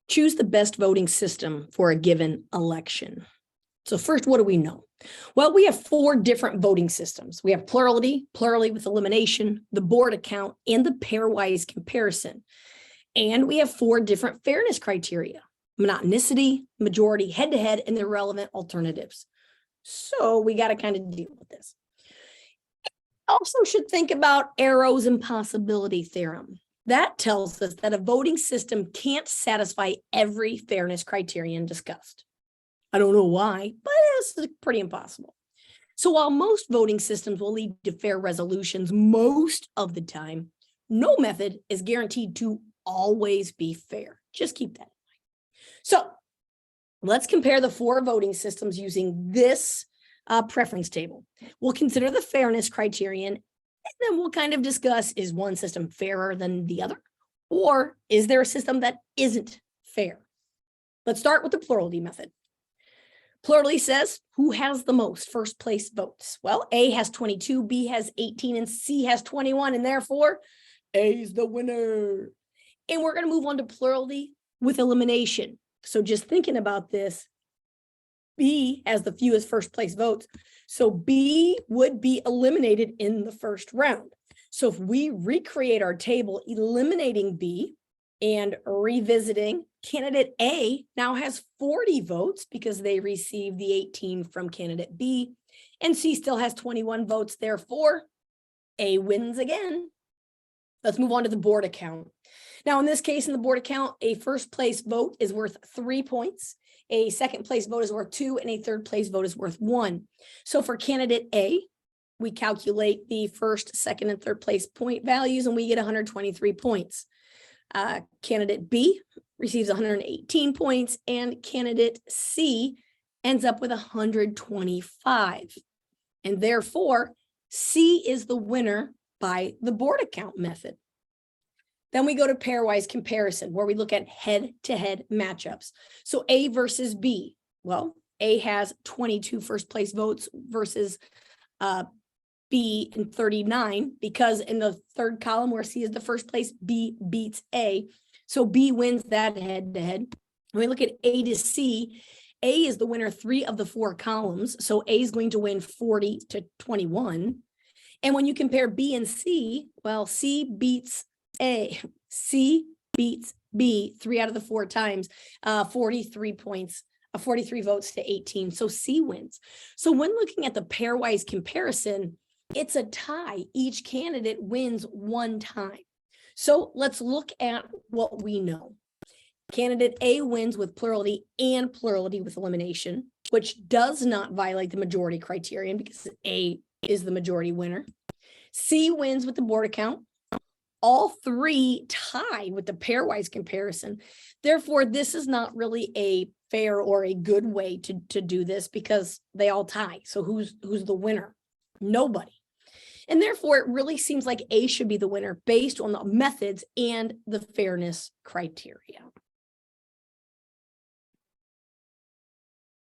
Choose the best voting system for a given election. So first, what do we know? Well, we have 4 different voting systems. We have plurality, plurality with elimination, the board account, and the pairwise comparison. And we have 4 different fairness criteria: monotonicity, majority, head-to-head, and the relevant alternatives. So we got to kind of deal with this. Also should think about Arrow's impossibility theorem. That tells us that a voting system can't satisfy every fairness criterion discussed. I don't know why, but it's pretty impossible. So while most voting systems will lead to fair resolutions most of the time, no method is guaranteed to always be fair. Just keep that in mind. So let's compare the 4 voting systems using this preference table. We'll consider the fairness criterion, and then we'll kind of discuss, is one system fairer than the other? Or is there a system that isn't fair? Let's start with the plurality method. Plurality says, who has the most first place votes? Well, A has 22, B has 18, and C has 21, and therefore A is the winner. And we're going to move on to plurality with elimination. So just thinking about this, B has the fewest first place votes. So B would be eliminated in the first round. So if we recreate our table, eliminating B and revisiting, candidate A now has 40 votes because they received the 18 from candidate B, and C still has 21 votes. Therefore, A wins again. Let's move on to the board account. Now, in this case, in the board account, a first place vote is worth 3 points. A second place vote is worth 2, and a third place vote is worth 1. So for candidate A, we calculate the first, second, and third place point values, and we get 123 points. Candidate B receives 118 points, and candidate C ends up with 125. And therefore, C is the winner by the board account method. Then we go to pairwise comparison, where we look at head-to-head matchups. So A versus B. Well, A has 22 first place votes versus B in 39, because in the third column where C is the first place, B beats A. So B wins that head-to-head. When we look at A to C, A is the winner 3 of the 4 columns. So A is going to win 40 to 21. And when you compare B and C, well, C beats A. C beats B 3 out of the 4 times, 43 points, 43 votes to 18. So C wins. So when looking at the pairwise comparison, it's a tie. Each candidate wins 1 time. So let's look at what we know. Candidate A wins with plurality and plurality with elimination, which does not violate the majority criterion because A is the majority winner. C wins with the board account. All 3 tie with the pairwise comparison. Therefore, this is not really a fair or a good way to do this because they all tie. So who's the winner? Nobody. And therefore, it really seems like A should be the winner based on the methods and the fairness criteria.